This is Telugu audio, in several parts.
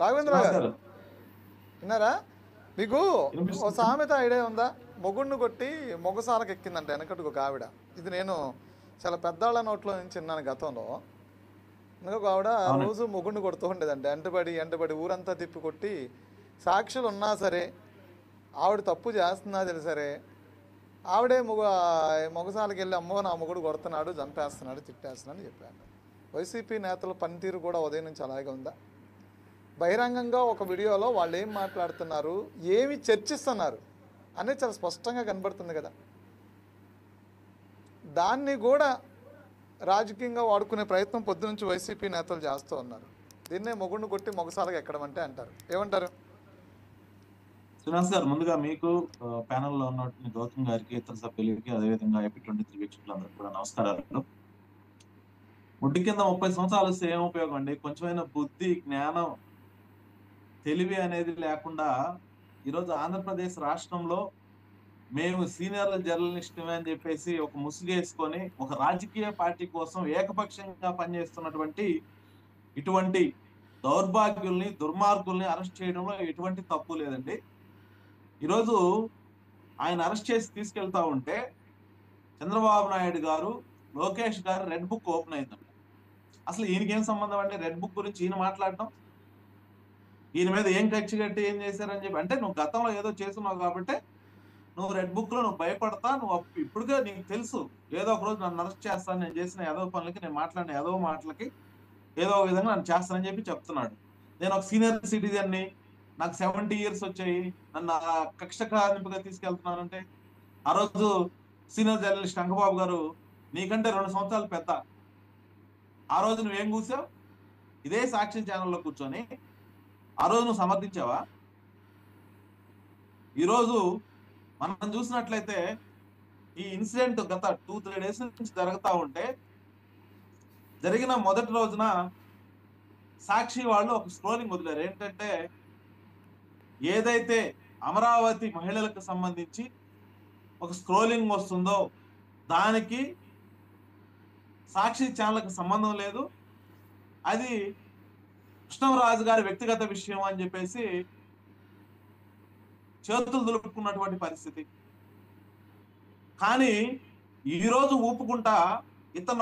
రాఘవేంద్రరావు శ్రీనివాస్ గారు గారు విన్నారా? మీకు ఓ వినిపిస్తుంది. సామెత ఐడియా ఉందా? మొగుడిని కొట్టి మొగసాలకు ఎక్కిందంట వెనకటికి ఒక ఆవిడ. ఇది నేను చాలా పెద్దవాళ్ళ నోట్లో నుంచి విన్నాను గతంలో. ఇంకొక ఆవిడ అవునండి. రోజు మొగుడిని కొడుతూ ఉండేదంట. ఎంటబడి ఊరంతా తిప్పి కొట్టి, సాక్షులు ఉన్నా సరే, ఆవిడ తప్పు చేస్తున్నా తెలిసి సరే, ఆవిడే మొగసాలకి వెళ్ళి అమ్మో నా మొగుడు కొడుతున్నాడు, చంపేస్తున్నాడు, తిట్టేస్తున్నాడు అని చెప్పాను. వైసీపీ నేతల పనితీరు కూడా ఉదయం నుంచి అలాగే ఉందా? బహిరంగంగా ఒక వీడియోలో వాళ్ళు ఏం మాట్లాడుతున్నారు, ఏమి చర్చిస్తున్నారు అనేది చాలా స్పష్టంగా కనబడుతుంది కదా. దాన్ని కూడా రాజకీయంగా వాడుకునే ప్రయత్నం పొద్దునుంచి వైసీపీ నేతలు చేస్తూ ఉన్నారు. దీన్నే మొగుడిని కొట్టి మొగసాలకు ఎక్కడం అంటే అంటారు. ఏమంటారు? శ్రీనివాస్ గారు, ముందుగా మీకు ప్యానెల్లో ఉన్నటువంటి గౌతమ్ గారికి, ఇతర సభ్యులకి, అదేవిధంగా ఏపీ23 వీక్షకులందరికీ కూడా నమస్కారాలు. ముడ్డి కింద 30 సంవత్సరాలు వస్తే ఏం ఉపయోగం అండి? కొంచెమైన బుద్ధి, జ్ఞానం, తెలివి అనేది లేకుండా ఈరోజు ఆంధ్రప్రదేశ్ రాష్ట్రంలో మేము సీనియర్ జర్నలిస్టుమే అని చెప్పేసి ఒక ముసుగేసుకొని ఒక రాజకీయ పార్టీ కోసం ఏకపక్షంగా పనిచేస్తున్నటువంటి ఇటువంటి దౌర్భాగ్యుల్ని, దుర్మార్గుల్ని అరెస్ట్ చేయడంలో ఎటువంటి తప్పు లేదండి. ఈరోజు ఆయన అరెస్ట్ చేసి తీసుకెళ్తా ఉంటే చంద్రబాబు నాయుడు గారు, లోకేష్ గారు రెడ్ బుక్ ఓపెన్ అయిందంట. అసలు ఈయనకేం సంబంధం అండి రెడ్ బుక్ గురించి ఈయన మాట్లాడటం? ఈయన మీద ఏం కక్షి కట్టి ఏం చేశారని చెప్పి అంటే నువ్వు గతంలో ఏదో చేస్తున్నావు కాబట్టి నువ్వు రెడ్ బుక్ లో నువ్వు భయపడతా, నువ్వు ఇప్పుడుగా నీకు తెలుసు ఏదో ఒక రోజు నన్ను అరెస్ట్ చేస్తాను, నేను చేసిన ఏదో పనులకి, నేను మాట్లాడిన ఏదో మాటలకి ఏదో ఒక విధంగా నన్ను చేస్తానని చెప్పి చెప్తున్నాడు. నేను ఒక సీనియర్ సిటిజన్ని, నాకు 70 years వచ్చాయి, నన్ను కక్ష కార్మికుగా తీసుకెళ్తున్నానంటే ఆ రోజు సీనియర్ జర్నలిస్ట్ అంకబాబు గారు నీకంటే 2 సంవత్సరాలు పెద్ద. ఆ రోజు నువ్వేం కూర్చావు? ఇదే సాక్షి ఛానల్లో కూర్చొని ఆ రోజు నువ్వు సమర్థించావా? ఈరోజు మనం చూసినట్లయితే ఈ ఇన్సిడెంట్ గత 2-3 days నుంచి జరుగుతా ఉంటే జరిగిన మొదటి రోజున సాక్షి వాళ్ళు ఒక స్క్రోలింగ్ వదిలేరు. ఏంటంటే ఏదైతే అమరావతి మహిళలకు సంబంధించి ఒక స్క్రోలింగ్ వస్తుందో దానికి సాక్షి ఛానల్కి సంబంధం లేదు, అది కృష్ణరాజు గారి వ్యక్తిగత విషయం అని చెప్పేసి చేతులు దులుపుకున్నటువంటి పరిస్థితి. కానీ ఈరోజు ఊపుకుంటా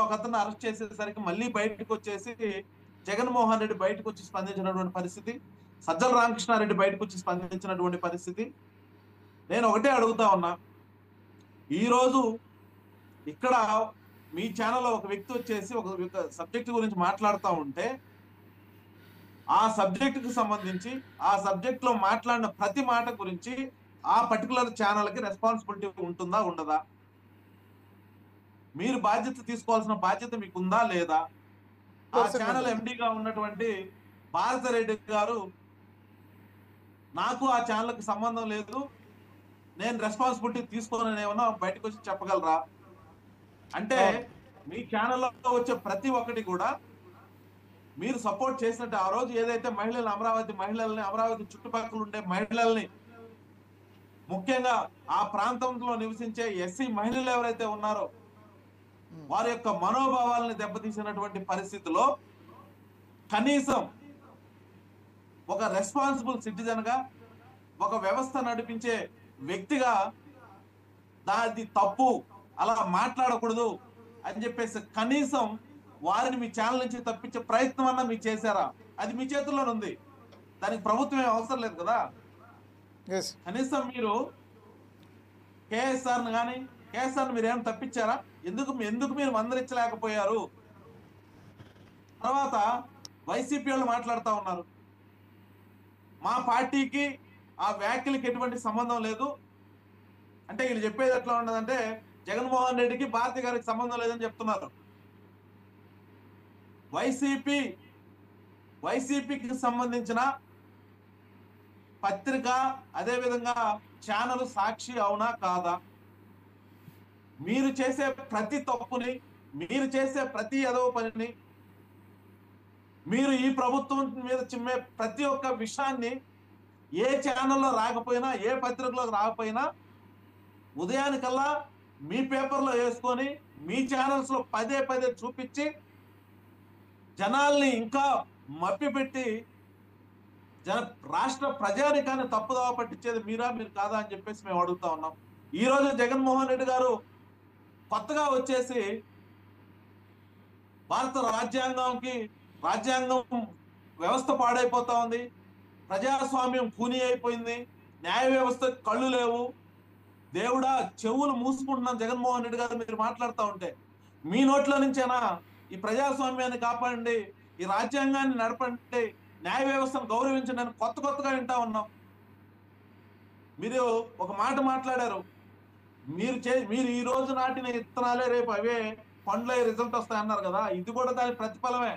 ఒక అతను అరెస్ట్ చేసేసరికి మళ్ళీ బయటకు వచ్చేసి జగన్మోహన్ రెడ్డి బయటకు వచ్చి స్పందించినటువంటి పరిస్థితి, సజ్జల రామకృష్ణారెడ్డి బయటకు వచ్చి స్పందించినటువంటి పరిస్థితి. నేను ఒకటే అడుగుతా ఉన్నా, ఈరోజు ఇక్కడ మీ ఛానల్లో ఒక వ్యక్తి వచ్చేసి ఒక సబ్జెక్ట్ గురించి మాట్లాడుతూ ఉంటే ఆ సబ్జెక్టుకి సంబంధించి ఆ సబ్జెక్ట్ లో మాట్లాడిన ప్రతి మాట గురించి ఆ పర్టికులర్ ఛానల్కి రెస్పాన్సిబిలిటీ ఉంటుందా ఉండదా? మీరు బాధ్యత తీసుకోవాల్సిన బాధ్యత మీకు ఉందా లేదా? ఆ ఛానల్ ఎండీగా ఉన్నటువంటి భారతిరెడ్డి గారు నాకు ఆ ఛానల్కి సంబంధం లేదు, నేను రెస్పాన్సిబిలిటీ తీసుకోనని ఏమన్నా బయటకు వచ్చి చెప్పగలరా? అంటే మీ ఛానల్లో వచ్చే ప్రతి ఒక్కటి కూడా మీరు సపోర్ట్ చేసినట్టు ఆ రోజు ఏదైతే అమరావతి మహిళల్ని, అమరావతి చుట్టుపక్కల ఉండే మహిళల్ని, ముఖ్యంగా ఆ ప్రాంతంలో నివసించే ఎస్సీ మహిళలు ఎవరైతే ఉన్నారో వారి యొక్క మనోభావాలను దెబ్బతీసినటువంటి పరిస్థితిలో కనీసం ఒక రెస్పాన్సిబుల్ సిటిజన్ గా, ఒక వ్యవస్థ నడిపించే వ్యక్తిగా దాది తప్పు, అలా మాట్లాడకూడదు అని చెప్పేసి కనీసం వారిని మీ ఛానల్ నుంచి తప్పించే ప్రయత్నం అన్నా మీరు చేశారా? అది మీ చేతుల్లోనే ఉంది, దానికి ప్రభుత్వం ఏం అవసరం లేదు కదా. కనీసం మీరు కేఎస్ఆర్ని కానీ కేఎస్ఆర్ని మీరు ఏం తప్పించారా? ఎందుకు మీరు మందరించలేకపోయారు? తర్వాత వైసీపీ వాళ్ళు మాట్లాడుతూ ఉన్నారు, మా పార్టీకి ఆ వ్యాఖ్యలకి ఎటువంటి సంబంధం లేదు అంటే వీళ్ళు చెప్పేది ఎట్లా ఉండదంటే జగన్మోహన్ రెడ్డికి భారతి గారికి సంబంధం లేదని చెప్తున్నారు. వైసీపీకి సంబంధించిన పత్రిక అదేవిధంగా ఛానల్ సాక్షి అవునా కాదా? మీరు చేసే ప్రతి తప్పుని, మీరు చేసే ప్రతి ఎదవ పనిని, మీరు ఈ ప్రభుత్వం మీద చిమ్మే ప్రతి ఒక్క విషయాన్ని ఏ ఛానల్లో రాకపోయినా, ఏ పత్రికలో రాకపోయినా ఉదయానికల్లా మీ పేపర్లో వేసుకొని మీ ఛానల్స్ లో పదే చూపించి జనాల్ని ఇంకా మభ్యపెట్టి రాష్ట్ర ప్రజానికాన్ని తప్పుదోవ పట్టించేది మీరు కాదా అని చెప్పేసి మేము అడుగుతా ఉన్నాం. ఈ రోజు జగన్మోహన్ రెడ్డి గారు కొత్తగా వచ్చేసి భారత రాజ్యాంగం వ్యవస్థ పాడైపోతా ఉంది, ప్రజాస్వామ్యం కూని అయిపోయింది, న్యాయ వ్యవస్థ కళ్ళు లేవు, దేవుడా చెవులు మూసుకుంటున్నాం జగన్మోహన్ రెడ్డి గారు మీరు మాట్లాడుతూ ఉంటే. మీ నోట్లో నుంచేనా ఈ ప్రజాస్వామ్యాన్ని కాపాడండి, ఈ రాజ్యాంగాన్ని నడపండి, న్యాయ వ్యవస్థను గౌరవించండి అని కొత్తగా వింటా ఉన్నాం. మీరు ఒక మాట మాట్లాడారు, మీరు ఈ రోజు నాటిన విత్తనాలే రేపు అవే పండ్లే రిజల్ట్ వస్తాయన్నారు కదా, ఇది కూడా దాని ప్రతిఫలమే.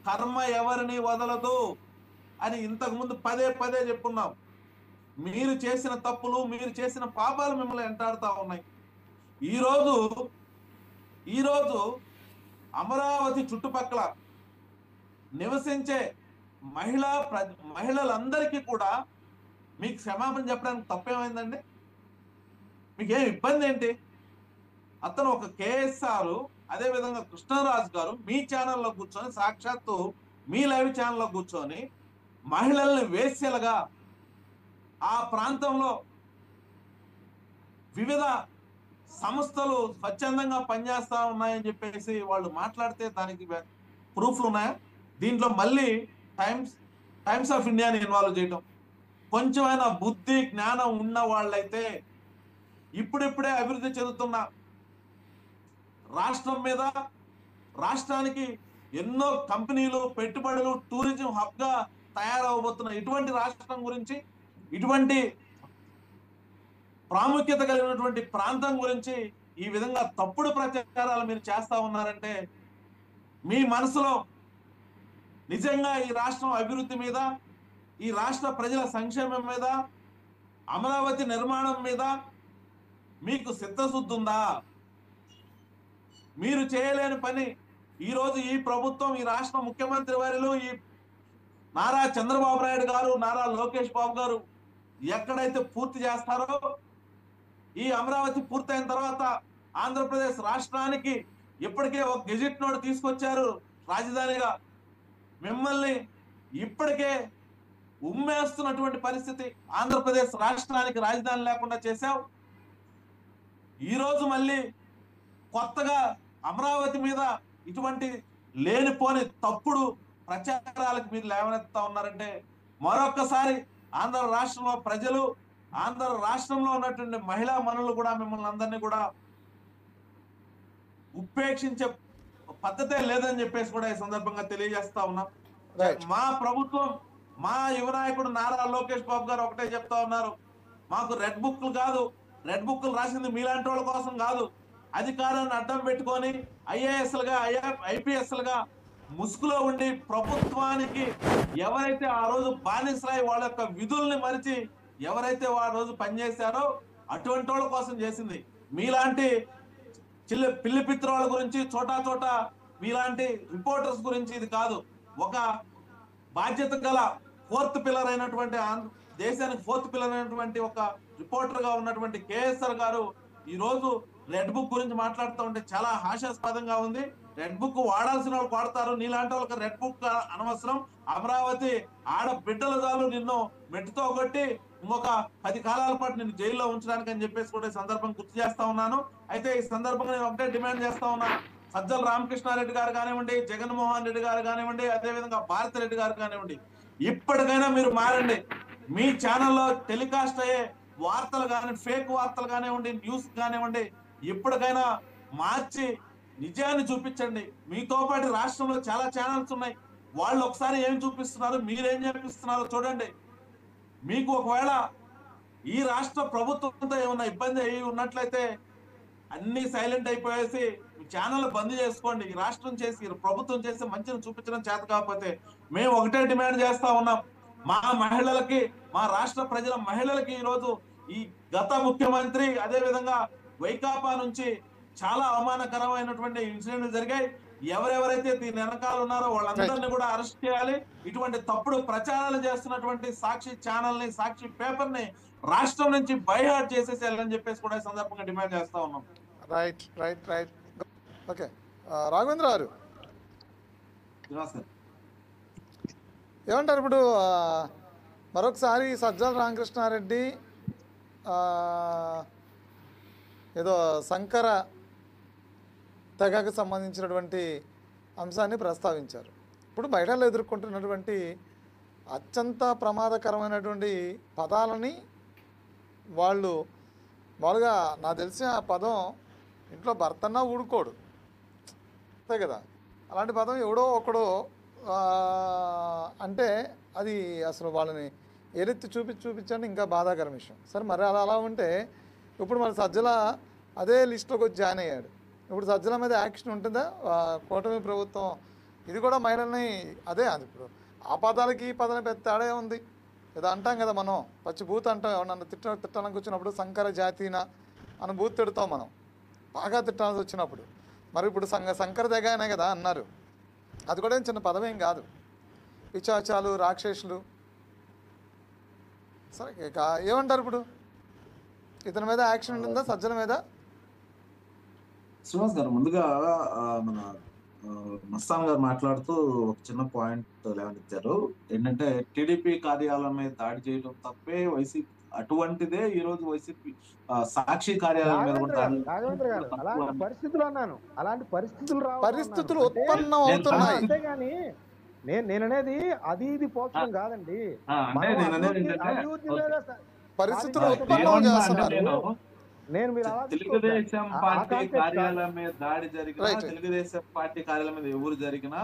కర్మ ఎవరిని వదలదు అని ఇంతకు ముందు పదే చెప్పుకున్నాం. మీరు చేసిన తప్పులు, మీరు చేసిన పాపాలు మిమ్మల్ని వెంటాడుతూ ఉన్నాయి. ఈరోజు అమరావతి చుట్టుపక్కల నివసించే మహిళలందరికీ కూడా మీకు క్షమాపణ చెప్పడానికి తప్పేమైందండి? మీకేం ఇబ్బంది ఏంటి? అతను ఒక కేఎస్ఆర్, అదేవిధంగా కృష్ణరాజు గారు మీ ఛానల్లో కూర్చొని, సాక్షాత్తు మీ లైవ్ ఛానల్లో కూర్చొని మహిళల్ని వేశ్యలుగా ఆ ప్రాంతంలో వివిధ సంస్థలు స్వచ్ఛందంగా పనిచేస్తా ఉన్నాయని చెప్పేసి వాళ్ళు మాట్లాడితే దానికి ప్రూఫ్లు ఉన్నాయా? దీంట్లో మళ్ళీ టైమ్స్ ఆఫ్ ఇండియాని ఇన్వాల్వ్ చేయటం. కొంచెమైనా బుద్ధి జ్ఞానం ఉన్న వాళ్ళైతే ఇప్పుడిప్పుడే అభివృద్ధి చెందుతున్న రాష్ట్రం మీద, రాష్ట్రానికి ఎన్నో కంపెనీలు, పెట్టుబడులు, టూరిజం హబ్ గా తయారవబోతున్న ఇటువంటి రాష్ట్రం గురించి, ఇటువంటి ప్రాముఖ్యత కలిగినటువంటి ప్రాంతం గురించి ఈ విధంగా తప్పుడు ప్రచారాలు మీరు చేస్తా ఉన్నారంటే మీ మనసులో నిజంగా ఈ రాష్ట్రం అభివృద్ధి మీద, ఈ రాష్ట్ర ప్రజల సంక్షేమం మీద, అమరావతి నిర్మాణం మీద మీకు చిత్తశుద్ధి ఉందా? మీరు చేయలేని పని ఈరోజు ఈ ప్రభుత్వం, ఈ రాష్ట్ర ముఖ్యమంత్రి వారిలో ఈ నారా చంద్రబాబు నాయుడు గారు, నారా లోకేష్ బాబు గారు ఎక్కడైతే పూర్తి చేస్తారో, ఈ అమరావతి పూర్తయిన తర్వాత ఆంధ్రప్రదేశ్ రాష్ట్రానికి ఇప్పటికే ఒక గెజిట్ నోట్ తీసుకొచ్చారు రాజధానిగా. మిమ్మల్ని ఇప్పటికే ఉమ్మేస్తున్నటువంటి పరిస్థితి, ఆంధ్రప్రదేశ్ రాష్ట్రానికి రాజధాని లేకుండా చేశావు. ఈరోజు మళ్ళీ కొత్తగా అమరావతి మీద ఇటువంటి లేనిపోని తప్పుడు ప్రచారాలకు మీరు లేవనెత్తా ఉన్నారంటే మరొక్కసారి ఆంధ్ర రాష్ట్రంలో ప్రజలు, ఆంధ్ర రాష్ట్రంలో ఉన్నటువంటి మహిళా మనులు కూడా మిమ్మల్ని అందరినీ కూడా ఉపేక్షించే పద్ధతే లేదని చెప్పేసి కూడా ఈ సందర్భంగా తెలియజేస్తా ఉన్నాం. మా ప్రభుత్వం, మా యువ నాయకుడు నారా లోకేష్ బాబు గారు ఒకటే చెప్తా ఉన్నారు, మాకు రెడ్ బుక్లు కాదు, రెడ్ బుక్లు రాసింది మీలాంటి వాళ్ళ కోసం కాదు, అధికారాన్ని అడ్డం పెట్టుకొని ఐఏఎస్లుగా ఐపీఎస్లుగా ముసుగులో ఉండి ప్రభుత్వానికి ఎవరైతే ఆ రోజు బానిసరాయి వాళ్ళ యొక్క విధుల్ని మరిచి ఎవరైతే ఆ రోజు పనిచేశారో అటువంటి వాళ్ళ కోసం చేసింది. మీలాంటి పిల్లి పిత్రోళ్ళ గురించి, చోటా మీలాంటి రిపోర్టర్స్ గురించి ఇది కాదు. ఒక బాధ్యత గల ఫోర్త్ పిల్లర్ అయినటువంటి, దేశానికి ఫోర్త్ పిల్లర్ అయినటువంటి ఒక రిపోర్టర్ గా ఉన్నటువంటి కేఎస్ఆర్ గారు ఈ రోజు రెడ్ బుక్ గురించి మాట్లాడుతూ ఉంటే చాలా హాస్యాస్పదంగా ఉంది. రెడ్ బుక్ వాడాల్సిన వాళ్ళు వాడతారు, నీలాంటి వాళ్ళకి రెడ్ బుక్ అనవసరం. అమరావతి ఆడబిడ్డల దాలు నిన్ను మెట్టుతో కొట్టి ఇంకొక 10 కాలాల పాటు నిన్ను జైల్లో ఉంచడానికి అని చెప్పేసి కూడా ఈ సందర్భం గుర్తు చేస్తా ఉన్నాను. అయితే ఈ సందర్భంగా నేను ఒకటే డిమాండ్ చేస్తా ఉన్నా, సజ్జల రామకృష్ణారెడ్డి గారు కానివ్వండి, జగన్మోహన్ రెడ్డి గారు కానివ్వండి, అదేవిధంగా భారతిరెడ్డి గారు కానివ్వండి, ఇప్పటికైనా మీరు మారండి. మీ ఛానల్లో టెలికాస్ట్ అయ్యే వార్తలు కానీ, ఫేక్ వార్తలు కానివ్వండి, న్యూస్ కానివ్వండి, ఇప్పటికైనా మార్చి నిజాన్ని చూపించండి. మీతో పాటు రాష్ట్రంలో చాలా ఛానల్స్ ఉన్నాయి, వాళ్ళు ఒకసారి ఏం చూపిస్తున్నారు, మీరేం చూపిస్తున్నారో చూడండి. మీకు ఒకవేళ ఈ రాష్ట్ర ప్రభుత్వంతో ఏమన్నా ఇబ్బంది అయ్యి ఉన్నట్లయితే అన్ని సైలెంట్ అయిపోయేసి మీ ఛానల్ బంద్ చేసుకోండి. ఈ రాష్ట్రం చేసి, ప్రభుత్వం చేసి మంచిని చూపించడం చేత కాకపోతే మేము ఒకటే డిమాండ్ చేస్తా ఉన్నాం, మా మహిళలకి, మా రాష్ట్ర ప్రజల మహిళలకి ఈరోజు ఈ గత ముఖ్యమంత్రి, అదే విధంగా వైకాపా నుంచి చాలా అవమానకరమైనటువంటి ఇన్సిడెంట్లు జరిగాయి. ఎవరెవరైతే దీని వెనకాల ఉన్నారో వాళ్ళందరినీ కూడా అరెస్ట్ చేయాలి. ఇటువంటి తప్పుడు ప్రచారాలు చేస్తున్నటువంటి సాక్షి ఛానల్ ని, సాక్షి పేపర్ ని రాష్ట్రం నుంచి బైహార్ట్ చేసేసేయాలని చెప్పేసి కూడా ఈ సందర్భంగా డిమాండ్ చేస్తా ఉన్నాం. రైట్. ఓకే, రాఘవేంద్ర గారు ఏమంటారు? ఇప్పుడు మరొకసారి సజ్జల రామకృష్ణారెడ్డి ఏదో శంకర తెగకు సంబంధించినటువంటి అంశాన్ని ప్రస్తావించారు. ఇప్పుడు మహిళలు ఎదుర్కొంటున్నటువంటి అత్యంత ప్రమాదకరమైనటువంటి పదాలని వాళ్ళు మామూలుగా నాకు తెలిసి ఆ పదం ఇంట్లో భర్తన్నా ఊడుకోడు, అంతే కదా. అలాంటి పదం ఎవడో ఒకడో అంటే అది అసలు వాళ్ళని ఏరెత్తి చూపించండి ఇంకా బాధాకరం విషయం. సరే మరి అలా ఉంటే ఇప్పుడు మన సజ్జల అదే లిస్టులోకి వచ్చి జాయిన్ అయ్యాడు. ఇప్పుడు సజ్జల మీద యాక్షన్ ఉంటుందా కూటమి ప్రభుత్వం? ఇది కూడా మహిళల్ని అదే అది ఇప్పుడు ఆ పదాలకి ఈ పదాలకి పెద్ద తేడా ఉంది. ఏదో అంటాం కదా మనం, పచ్చి బూత్ అంటాం. ఎవరన్నా తిట్టానికి వచ్చినప్పుడు శంకర జాతీన అని బూత్ తిడతాం మనం, బాగా తిట్టాల్సి వచ్చినప్పుడు. మరి ఇప్పుడు శంకర తెగానే కదా అన్నారు, అది కూడా ఏం చిన్న పదమేం కాదు. పిచాచాలు, రాక్షసులు, సరే ఏమంటారు ఇప్పుడు? ఇతని మీద యాక్షన్ ఉంటుందా సజ్జల మీద? శ్రీనివాస్ గారు, ముందుగా మన మస్తాన్ గారు మాట్లాడుతూ ఒక చిన్న పాయింట్ లేవనెత్తారు. ఏంటంటే టీడీపీ కార్యాలయం మీద దాడి చేయడం తప్పే, వైసీపీ అటువంటిదే ఈ రోజు వైసీపీ సాక్షి కార్యాలయం మీద కూడా అలాంటి పరిస్థితులు అన్నాను, అలాంటి పరిస్థితులు ఉత్పన్నం అవుతున్నాయి. అంతేగాని నేననేది అది ఇది పోల్చడం కాదండి. పరిస్థితులు ఉత్పన్నం చేస్తున్నారు. తెలుగుదేశం పార్టీ కార్యాలయం మీద దాడి జరిగినా, తెలుగుదేశం పార్టీ కార్యాలయం మీద ఎవరు జరిగినా,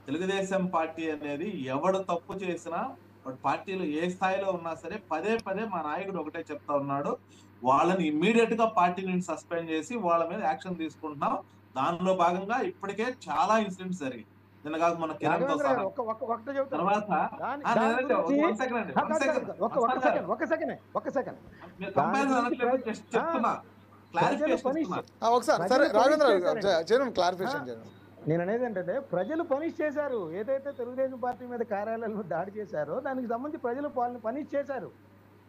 తెలుగుదేశం పార్టీ అనేది ఎవడు తప్పు చేసినా, వాడు పార్టీలో ఏ స్థాయిలో ఉన్నా సరే పదే మా నాయకుడు ఒకటే చెప్తా ఉన్నాడు, వాళ్ళని ఇమ్మీడియట్ గా పార్టీ నుంచి సస్పెండ్ చేసి వాళ్ళ మీద యాక్షన్ తీసుకుంటున్నాం. దానిలో భాగంగా ఇప్పటికే చాలా ఇన్సిడెంట్స్ జరిగాయి. నిన్న కాక మన కిరణ్ తో సహా. తర్వాత నేను అనేది ఏంటంటే ప్రజలు పనిష్ చేశారు. ఏదైతే తెలుగుదేశం పార్టీ మీద కార్యాలయంలో దాడి చేశారో దానికి సంబంధించి ప్రజలు వాళ్ళని పనిష్ చేశారు.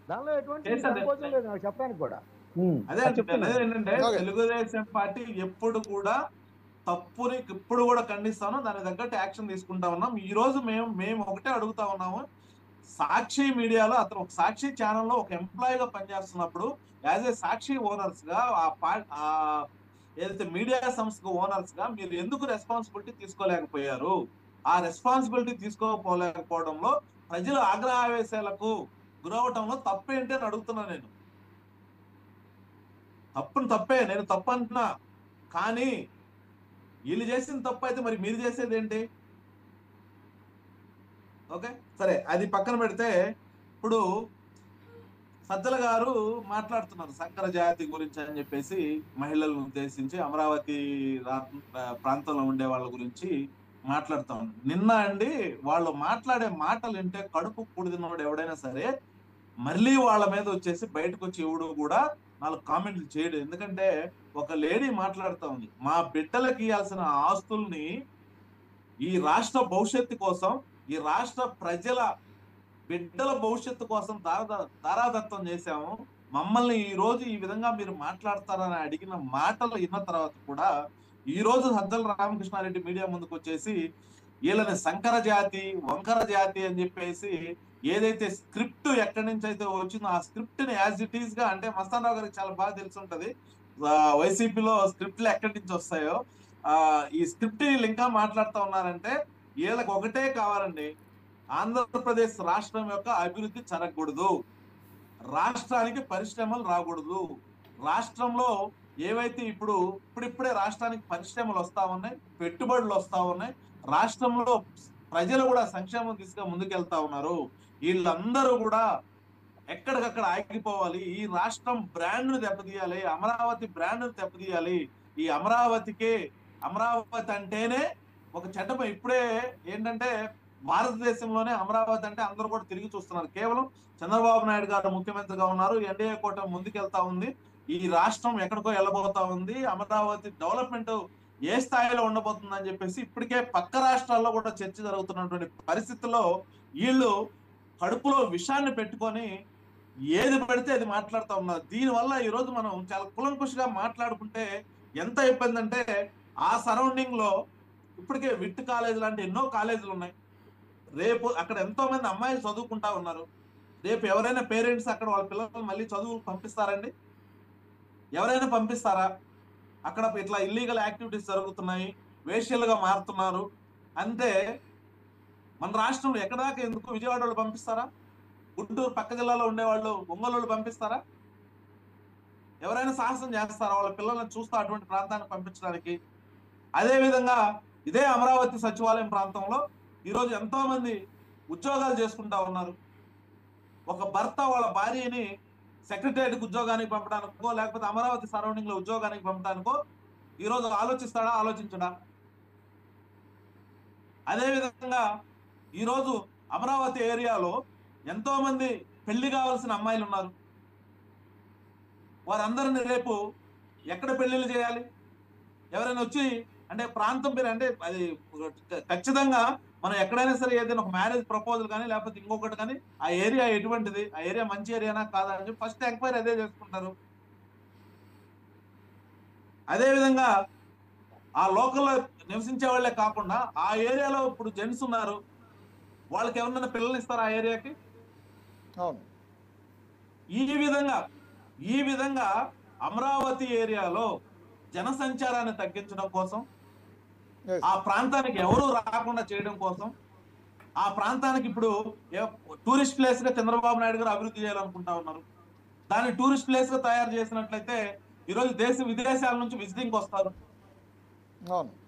దానిలో ఎటువంటి సంకోచం లేదు నాకు చెప్పడానికి కూడా. అదే ఏంటంటే తెలుగుదేశం పార్టీ ఎప్పుడు కూడా తప్పుని ఇప్పుడు కూడా ఖండిస్తాను, దాని తగ్గట్టు యాక్షన్ తీసుకుంటా ఉన్నాం. ఈ రోజు మేము ఒకటే అడుగుతా ఉన్నాము, సాక్షి మీడియాలో అతను ఒక సాక్షి ఛానల్లో ఒక ఎంప్లాయీగా పనిచేస్తున్నప్పుడు యాజ్ ఏ సాక్షి ఓనర్స్ గా ఏదైతే మీడియా సంస్థకు ఓనర్స్ గా మీరు ఎందుకు రెస్పాన్సిబిలిటీ తీసుకోలేకపోయారు? ఆ రెస్పాన్సిబిలిటీ తీసుకోకపోలేకపోవడంలో ప్రజల ఆగ్రహావేశాలకు గురవటంలో తప్పేంటి అని అడుగుతున్నా. నేను తప్పే, నేను తప్పు అంటున్నా. కానీ వీళ్ళు చేసిన తప్పు అయితే మరి మీరు చేసేది ఏంటి? ఓకే సరే, అది పక్కన పెడితే ఇప్పుడు సజ్జల గారు మాట్లాడుతున్నారు శంకర జాతి గురించి అని చెప్పేసి, మహిళలను ఉద్దేశించి అమరావతి ప్రాంతంలో ఉండే వాళ్ళ గురించి మాట్లాడుతా ఉన్నారు. నిన్న అండి వాళ్ళు మాట్లాడే మాటలు వింటే కడుపు కూడినోడు ఎవడైనా సరే మళ్ళీ వాళ్ళ మీద వచ్చేసి బయటకు వచ్చి ఎవడు కూడా 4 కామెంట్లు చేయడు. ఎందుకంటే ఒక లేడీ మాట్లాడుతూ ఉంది, మా బిడ్డలకి ఇవ్వాల్సిన ఆస్తుల్ని ఈ రాష్ట్ర భవిష్యత్తు కోసం, ఈ రాష్ట్ర ప్రజల బిడ్డల భవిష్యత్తు కోసం దారాదత్తం చేశాము. మమ్మల్ని ఈ రోజు ఈ విధంగా మీరు మాట్లాడతారని అడిగిన మాటలు విన్న తర్వాత కూడా ఈ రోజు సజ్జల రామకృష్ణారెడ్డి మీడియా ముందుకు వచ్చేసి వీళ్ళని శంకర జాతి, వంకర జాతి అని చెప్పేసి ఏదైతే స్క్రిప్ట్ ఎక్కడి నుంచి అయితే వచ్చిందో ఆ స్క్రిప్ట్ ని యాజ్ ఇట్ ఈస్ గా, అంటే మస్తాన్ రావు గారికి చాలా బాగా తెలిసి ఉంటది వైసీపీలో స్క్రిప్ట్లు ఎక్కడి నుంచి వస్తాయో, ఈ స్క్రిప్ట్ వీళ్ళు ఇంకా మాట్లాడుతూ ఉన్నారంటే వీళ్ళకి ఒకటే కావాలండి, ఆంధ్రప్రదేశ్ రాష్ట్రం యొక్క అభివృద్ధి జరగకూడదు, రాష్ట్రానికి పరిశ్రమలు రాకూడదు, రాష్ట్రంలో ఏవైతే ఇప్పుడిప్పుడే రాష్ట్రానికి పరిశ్రమలు వస్తా ఉన్నాయి, పెట్టుబడులు వస్తా ఉన్నాయి, రాష్ట్రంలో ప్రజలు కూడా సంక్షేమం దిశగా ముందుకెళ్తా ఉన్నారు. వీళ్ళందరూ కూడా ఎక్కడికక్కడ ఆగిపోవాలి, ఈ రాష్ట్రం బ్రాండ్ ను దెబ్బతీయాలి, అమరావతి బ్రాండ్ ను దెబ్బతీయాలి. ఈ అమరావతి అంటేనే ఒక చట్టం. ఇప్పుడే ఏంటంటే భారతదేశంలోనే అమరావతి అంటే అందరూ కూడా తిరిగి చూస్తున్నారు. కేవలం చంద్రబాబు నాయుడు గారు ముఖ్యమంత్రిగా ఉన్నారు, ఎన్డీఏ కూటమి ముందుకెళ్తా ఉంది, ఈ రాష్ట్రం ఎక్కడికో వెళ్ళబోతా ఉంది, అమరావతి డెవలప్మెంట్ ఏ స్థాయిలో ఉండబోతుందని చెప్పేసి ఇప్పటికే పక్క రాష్ట్రాల్లో కూడా చర్చ జరుగుతున్నటువంటి పరిస్థితుల్లో వీళ్ళు కడుపులో విషాన్ని పెట్టుకొని ఏది పడితే అది మాట్లాడుతూ ఉన్నారు. దీనివల్ల ఈరోజు మనం చాలా కులంకుషగా మాట్లాడుకుంటే ఎంత ఇబ్బంది అంటే, ఆ సరౌండింగ్ లో ఇప్పటికే విట్ కాలేజ్ లాంటి ఎన్నో కాలేజీలు ఉన్నాయి. రేపు అక్కడ ఎంతో మంది అమ్మాయిలు చదువుకుంటా ఉన్నారు. రేపు ఎవరైనా పేరెంట్స్ అక్కడ వాళ్ళ పిల్లలు మళ్ళీ చదువులు పంపిస్తారండి? ఎవరైనా పంపిస్తారా? అక్కడ ఇట్లా ఇల్లీగల్ యాక్టివిటీస్ జరుగుతున్నాయి, వేశ్యలుగా మారుతున్నారు అంటే మన రాష్ట్రంలో ఎక్కడ దాకా ఎందుకు? విజయవాడ వాళ్ళు పంపిస్తారా? గుంటూరు పక్క జిల్లాలో ఉండేవాళ్ళు, ఒంగోలు పంపిస్తారా? ఎవరైనా సాహసం చేస్తారా వాళ్ళ పిల్లల్ని చూస్తూ అటువంటి ప్రాంతానికి పంపించడానికి? అదే విధంగా ఇదే అమరావతి సచివాలయం ప్రాంతంలో ఈరోజు ఎంతో మంది ఉద్యోగాలు చేసుకుంటా ఉన్నారు. ఒక భర్త వాళ్ళ భార్యని సెక్రటరియట్కి ఉద్యోగానికి పంపడానికో లేకపోతే అమరావతి సరౌండింగ్ లో ఉద్యోగానికి పంపడానికో ఈరోజు ఆలోచిస్తాడా? ఆలోచించడా? అదే విధంగా ఈరోజు అమరావతి ఏరియాలో ఎంతో మంది పెళ్లి కావాల్సిన అమ్మాయిలు ఉన్నారు. వారందరిని రేపు ఎక్కడ పెళ్లిళ్ళు చేయాలి? ఎవరైనా వచ్చి అంటే ప్రాంతం పేరు అంటే అది ఖచ్చితంగా మనం ఎక్కడైనా సరే ఏదైనా ఒక మ్యారేజ్ ప్రపోజల్ కానీ లేకపోతే ఇంకొకటి కానీ ఆ ఏరియా ఎటువంటిది, ఆ ఏరియా మంచి ఏరియానా కాదా అని చెప్పి ఫస్ట్ ఎంక్వైరీ అదే చేసుకుంటారు. అదే విధంగా ఆ లోకల్లో నివసించే వాళ్ళే కాకుండా ఆ ఏరియాలో ఇప్పుడు జెంట్స్ ఉన్నారు, వాళ్ళకి ఎవరినైనా పిల్లల్ని ఇస్తారా ఆ ఏరియాకి? అవును. ఈ విధంగా అమరావతి ఏరియాలో జనసంచారాన్ని తగ్గించడం కోసం, ఆ ప్రాంతానికి ఎవరు రాకుండా చేయడం కోసం, ఆ ప్రాంతానికి ఇప్పుడు టూరిస్ట్ ప్లేస్ గా చంద్రబాబు నాయుడు గారు అభివృద్ధి చేయాలనుకుంటా ఉన్నారు. దాన్ని టూరిస్ట్ ప్లేస్ గా తయారు చేసినట్లయితే ఈరోజు విదేశాల నుంచి విజిటింగ్ వస్తారు.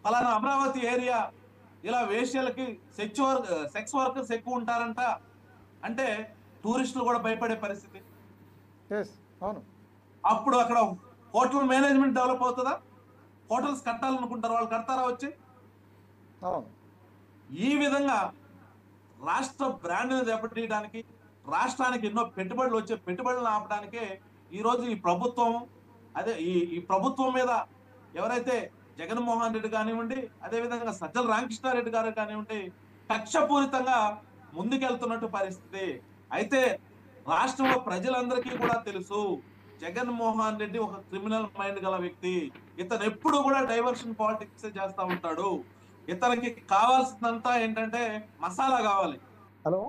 అలానే అమరావతి ఏరియా ఇలా వేశ్యలకి సెక్స్ వర్కర్స్ ఎక్కువ ఉంటారంట అంటే టూరిస్టులు కూడా భయపడే పరిస్థితి. అప్పుడు అక్కడ హోటల్ మేనేజ్మెంట్ డెవలప్ అవుతుందా? హోటల్స్ కట్టాలనుకుంటారు, వాళ్ళు కడతారా వచ్చి? ఈ విధంగా రాష్ట్ర బ్రాండ్ని దెబ్బతీయడానికి, రాష్ట్రానికి ఎన్నో పెట్టుబడులు వచ్చే పెట్టుబడులను ఆపడానికే ఈరోజు ఈ ప్రభుత్వం ఈ ప్రభుత్వం మీద ఎవరైతే జగన్మోహన్ రెడ్డి కానివ్వండి, అదేవిధంగా సజ్జల రామకృష్ణారెడ్డి గారు కానివ్వండి, కక్షపూరితంగా ముందుకెళ్తున్నట్టు పరిస్థితి. అయితే రాష్ట్రంలో ప్రజలందరికీ కూడా తెలుసు జగన్మోహన్ రెడ్డి ఒక క్రిమినల్ మైండ్ గల వ్యక్తి. ఇతను ఎప్పుడు కూడా డైవర్షన్ పాలిటిక్స్ చేస్తా ఉంటాడు. ఇతనికి కావాల్సినంతా ఏంటంటే మసాలా కావాలి. హలో.